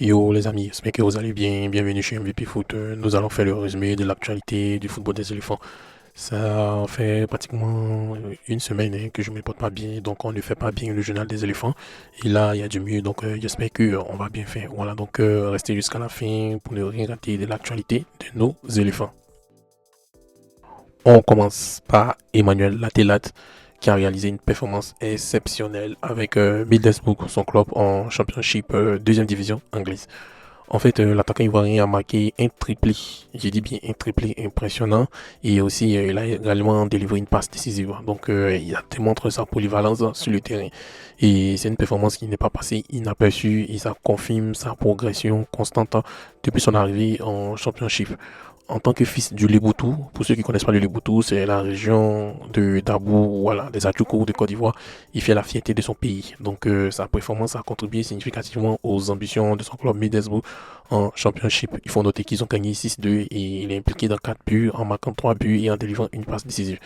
Yo les amis, j'espère que vous allez bien. Bienvenue chez MVP Foot. Nous allons faire le résumé de l'actualité du football des éléphants. Ça fait pratiquement une semaine que je ne me porte pas bien, donc on ne fait pas bien le journal des éléphants. Et là, il y a du mieux, donc j'espère que on va bien faire. Voilà, donc restez jusqu'à la fin pour ne rien rater de l'actualité de nos éléphants. On commence par Emmanuel Latelat qui a réalisé une performance exceptionnelle avec Middlesbrough, son club en Championship deuxième division anglaise. En fait, l'attaquant ivoirien a marqué un triplé, j'ai dit bien un triplé impressionnant, et aussi il a également délivré une passe décisive. Donc il démontre sa polyvalence sur le terrain. Et c'est une performance qui n'est pas passée inaperçue, et ça confirme sa progression constante depuis son arrivée en Championship. En tant que fils du Leboutou, pour ceux qui connaissent pas le Leboutou, c'est la région de Dabou, voilà, des Adjoukou de Côte d'Ivoire. Il fait la fierté de son pays. Donc sa performance a contribué significativement aux ambitions de son club Middlesbrough en Championship. Il faut noter qu'ils ont gagné 6-2 et il est impliqué dans 4 buts en marquant 3 buts et en délivrant une passe décisive.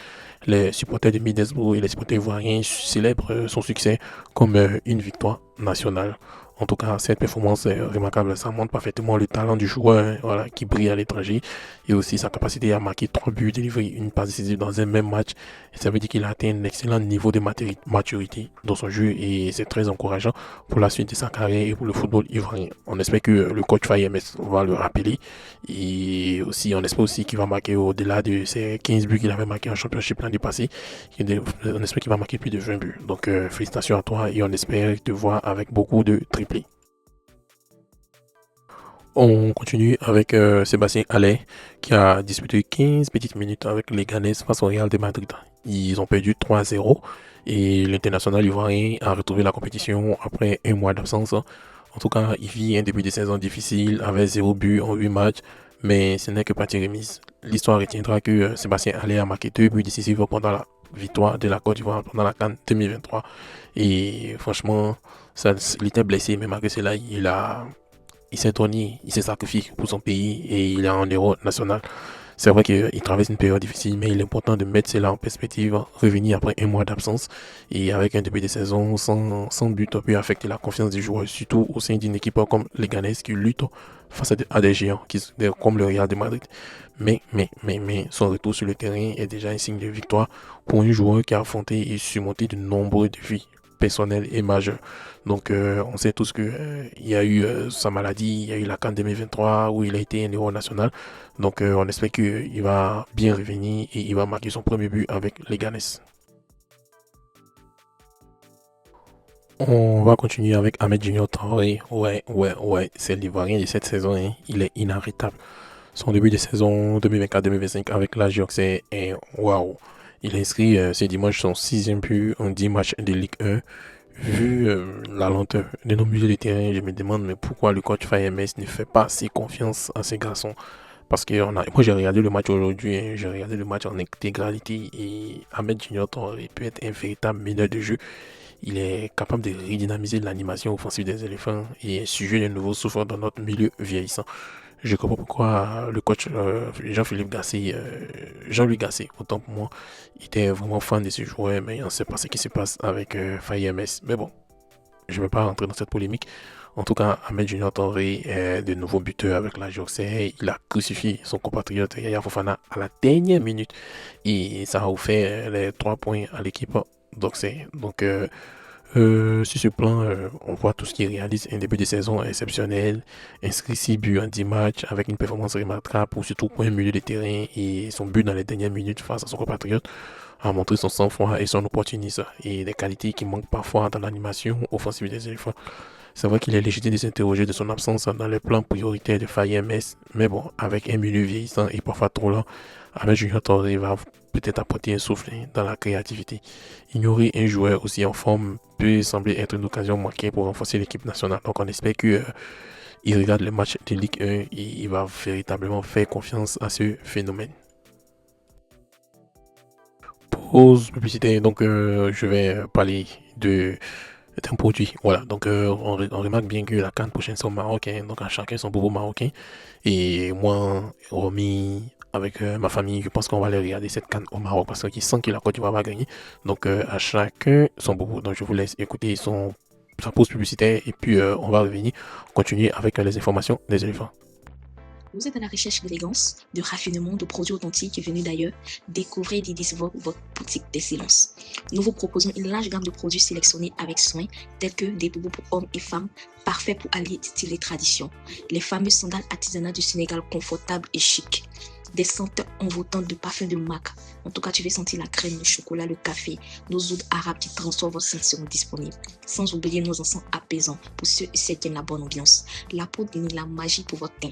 Les supporters de Middlesbrough et les supporters ivoiriens célèbrent son succès comme une victoire nationale. En tout cas, cette performance est remarquable. Ça montre parfaitement le talent du joueur, hein, voilà, qui brille à l'étranger et aussi sa capacité à marquer 3 buts, délivrer une passe décisive dans un même match. Et ça veut dire qu'il a atteint un excellent niveau de maturité dans son jeu et c'est très encourageant pour la suite de sa carrière et pour le football ivoirien. On espère que le coach FAMS va le rappeler et aussi on espère aussi qu'il va marquer au-delà de ces 15 buts qu'il avait marqué en championship l'année passée. On espère qu'il va marquer plus de 20 buts. Donc félicitations à toi et on espère te voir avec beaucoup de triplés. On continue avec Sébastien Haller qui a disputé 15 petites minutes avec les Ghanais face au Real de Madrid. Ils ont perdu 3-0 et l'international ivoirien a retrouvé la compétition après un mois d'absence. En tout cas, il vit un début de saison difficile avec 0 but en 8 matchs, mais ce n'est que partie remise. L'histoire retiendra que Sébastien Haller a marqué 2 buts décisifs pendant la victoire de la Côte d'Ivoire pendant la CAN 2023. Et franchement, ça, il était blessé, mais malgré cela, il s'est donné, il s'est sacrifié pour son pays et il est en héros national. C'est vrai qu'il traverse une période difficile, mais il est important de mettre cela en perspective, revenir après un mois d'absence et avec un début de saison sans but peut affecter la confiance des joueurs, surtout au sein d'une équipe comme les Ghanais qui luttent face à des géants comme le Real de Madrid. Mais son retour sur le terrain est déjà un signe de victoire pour un joueur qui a affronté et surmonté de nombreux défis personnels et majeurs. Donc, on sait tous que il y a eu sa maladie, il y a eu la CAN 2023 où il a été un héros national. Donc, on espère qu'il va bien revenir et il va marquer son premier but avec les Ganes. On va continuer avec Ahmed Junior Traoré. Ouais, c'est l'Ivoirien de cette saison, hein. Il est inarrêtable. Son début de saison 2024-2025 avec la Gyroxé est waouh. Il a inscrit ce dimanche son sixième but en 10 matchs de Ligue 1. Vu la lenteur de nos milieux de terrain, je me demande mais pourquoi le coach FAMS ne fait pas assez confiance à ces garçons. Parce que moi j'ai regardé le match aujourd'hui, hein, j'ai regardé le match en intégralité et Ahmed Junior aurait pu être un véritable meneur de jeu. Il est capable de redynamiser l'animation offensive des éléphants et sujet de nouveaux souffles dans notre milieu vieillissant. Je comprends pourquoi le coach Jean-Philippe Gasset, Jean-Louis Gasset, autant pour moi, il était vraiment fan de ce joueur, mais on ne sait pas ce qui se passe avec FAMS. Mais bon, je ne vais pas rentrer dans cette polémique. En tout cas, Ahmed Junior Touré est de nouveau buteur avec la Joxer. Il a crucifié son compatriote Yaya Fofana à la dernière minute et ça a offert les 3 points à l'équipe d'Oxer. Donc, sur ce plan, on voit tout ce qu'il réalise. Un début de saison exceptionnel, inscrit 6 buts en 10 matchs avec une performance remarquable pour surtout pour un milieu de terrain et son but dans les dernières minutes face à son compatriote a montré son sang-froid et son opportunisme et des qualités qui manquent parfois dans l'animation offensive des éléphants. C'est vrai qu'il est légitime de s'interroger de son absence dans les plans prioritaires de FAMS, mais bon, avec un milieu vieillissant et parfois trop lent, Ahmed Junior Touré va peut-être apporter un souffle dans la créativité. Ignorer un joueur aussi en forme peut sembler être une occasion manquée pour renforcer l'équipe nationale. Donc on espère que il regarde le match de Ligue 1 et il va véritablement faire confiance à ce phénomène. Pause publicité, donc je vais parler de d'un produit. Voilà, donc on remarque bien que la canne prochaine sont marocains, donc à chacun son bobo marocain. Et moi, Romy, avec ma famille, je pense qu'on va aller regarder cette canne au Maroc parce qu'ils sentent que la Côte d'Ivoire va gagner. Donc à chacun son bobo. Donc je vous laisse écouter son sa pause publicitaire et puis on va revenir continuer avec les informations des éléphants. Vous êtes à la recherche d'élégance, de raffinement, de produits authentiques venus d'ailleurs? Découvrez Didis Vogue, votre boutique d'excellence. Nous vous proposons une large gamme de produits sélectionnés avec soin, tels que des boubous pour hommes et femmes, parfaits pour allier style et tradition. Les fameuses sandales artisanales du Sénégal, confortables et chic. Des senteurs envoûtantes de parfums de marque. En tout cas, tu veux sentir la crème, le chocolat, le café. Nos ouds arabes qui transforment votre sang seront disponibles. Sans oublier nos encens apaisants pour ceux et celles qui aiment la bonne ambiance. La poudre et la magie pour votre teint.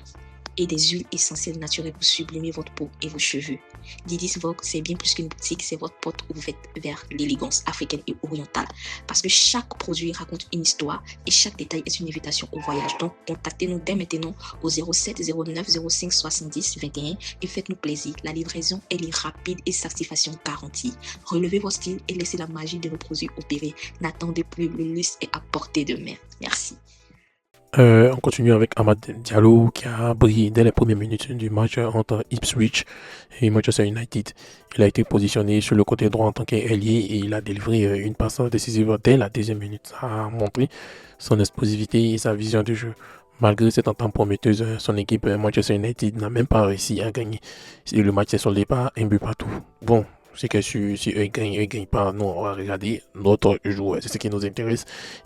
Et des huiles essentielles naturelles pour sublimer votre peau et vos cheveux. Didis Vogue, c'est bien plus qu'une boutique, c'est votre porte ouverte vers l'élégance africaine et orientale. Parce que chaque produit raconte une histoire et chaque détail est une invitation au voyage. Donc, contactez-nous dès maintenant au 07 09 05 70 21 et faites-nous plaisir. La livraison, elle est rapide et satisfaction garantie. Relevez vos styles et laissez la magie de nos produits opérer. N'attendez plus, le luxe est à portée de main. Merci. On continue avec Amad Diallo qui a brillé dès les premières minutes du match entre Ipswich et Manchester United. Il a été positionné sur le côté droit en tant qu'ailier et il a délivré une passe décisive dès la deuxième minute. Ça a montré son explosivité et sa vision de jeu. Malgré cette entente prometteuse, son équipe Manchester United n'a même pas réussi à gagner. Le match s'est soldé par un but partout. Bon, c'est que si eux gagnent pas, nous on va regarder notre joueur. C'est ce qui nous intéresse.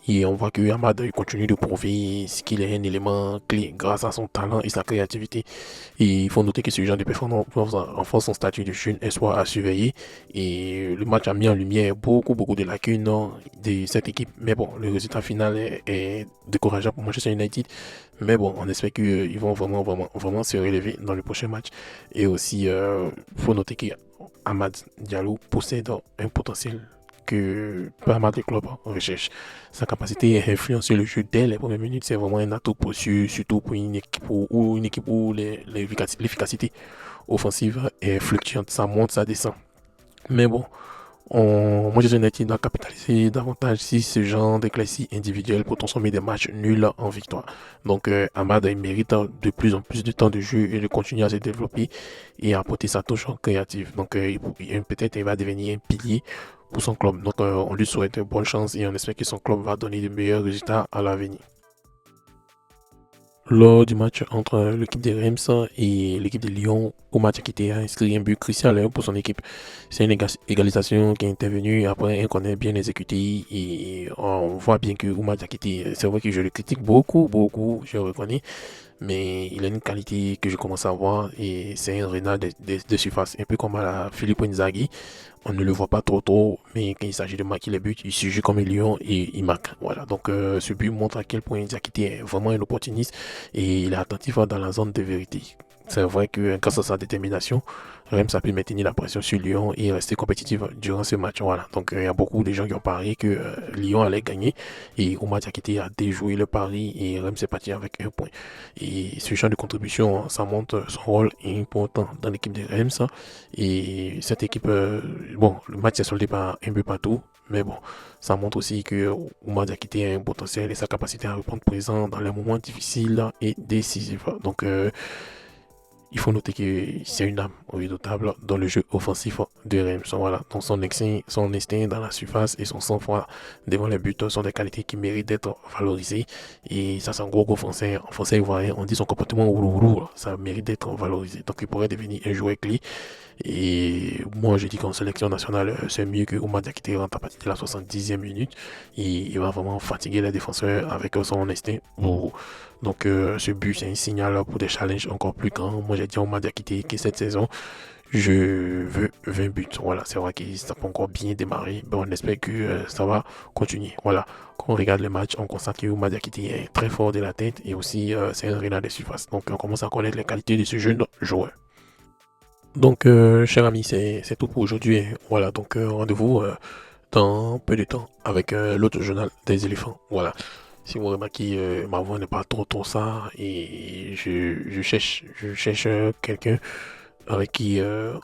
Et on voit que Amad continue de prouver qu'il est un élément clé grâce à son talent et sa créativité. Et il faut noter que ce genre de performance renforce son statut de jeune espoir à surveiller. Et le match a mis en lumière beaucoup de lacunes de cette équipe. Mais bon, le résultat final est décourageant pour Manchester United. Mais bon, on espère qu'ils vont vraiment se relever dans le prochain match. Et aussi, il faut noter que Amad Diallo possède un potentiel que pas mal de clubs recherchent. Sa capacité à influencer le jeu dès les premières minutes, c'est vraiment un atout précieux, surtout pour une équipe où l'efficacité offensive est fluctuante, ça monte, ça descend. Mais bon, Manchester United doit capitaliser davantage si ce genre d'éclaircies individuelles pour transformer des matchs nuls en victoire. Donc, Amad il mérite de plus en plus de temps de jeu et de continuer à se développer et à apporter sa touche créative. Donc, peut-être il va devenir un pilier pour son club. Donc, on lui souhaite bonne chance et on espère que son club va donner de meilleurs résultats à l'avenir. Lors du match entre l'équipe des Reims et l'équipe de Lyon, Oumar Diakité a inscrit un but crucial pour son équipe. C'est une égalisation qui est intervenue après un corner bien exécuté et on voit bien que Oumar Diakité, c'est vrai que je le critique beaucoup, je le reconnais, mais il a une qualité que je commence à voir et c'est un renard de surface, un peu comme à la Filippo Inzaghi. On ne le voit pas trop, mais quand il s'agit de marquer les buts, il se joue comme un lion et il marque. Voilà, donc ce but montre à quel point Diakité est vraiment un opportuniste et il est attentif dans la zone de vérité. C'est vrai que grâce à sa détermination, Reims a pu maintenir la pression sur Lyon et rester compétitif durant ce match. Voilà. Donc il y a beaucoup de gens qui ont parié que Lyon allait gagner et Oumar Diakité a déjoué le pari et Reims est parti avec un point. Et ce genre de contribution, ça montre son rôle important dans l'équipe de Reims. Et cette équipe, bon, le match s'est soldé par un but partout. Mais bon, ça montre aussi que Oumar Diakité a un potentiel et sa capacité à répondre présent dans les moments difficiles et décisifs. Donc, il faut noter que c'est une âme redoutable dans le jeu offensif de Reims. Voilà. Donc son instinct dans la surface et son sang-froid devant les buts sont des qualités qui méritent d'être valorisées. Et ça, c'est un gros français. En français ivoirien, on dit son comportement ouloulou. Ça mérite d'être valorisé. Donc il pourrait devenir un joueur clé. Et moi, je dis qu'en sélection nationale, c'est mieux que Oumar Diakité rentre à partir de la 70e minute. Et il va vraiment fatiguer les défenseurs avec son instinct. Donc, ce but, c'est un signal pour des challenges encore plus grands. Moi, j'ai dit à Oumar Diakité que cette saison, je veux 20 buts. Voilà, c'est vrai que ça peut encore bien démarrer. Mais on espère que ça va continuer. Voilà, quand on regarde le match, on constate que Oumar Diakité est très fort de la tête et aussi c'est un renard des surfaces. Donc, on commence à connaître les qualités de ce jeune joueur. Donc, cher ami, c'est tout pour aujourd'hui. Voilà, donc rendez-vous dans peu de temps avec l'autre journal des éléphants. Voilà. Si vous remarquez, ma voix n'est pas trop ça et je cherche quelqu'un avec qui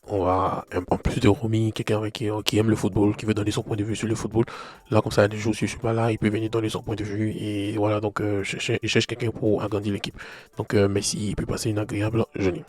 on va en plus de Romy, quelqu'un avec qui aime le football, qui veut donner son point de vue sur le football. Là, comme ça, des jours si je suis pas là, il peut venir donner son point de vue et voilà. Donc, je cherche quelqu'un pour agrandir l'équipe. Donc, merci, il peut passer une agréable journée.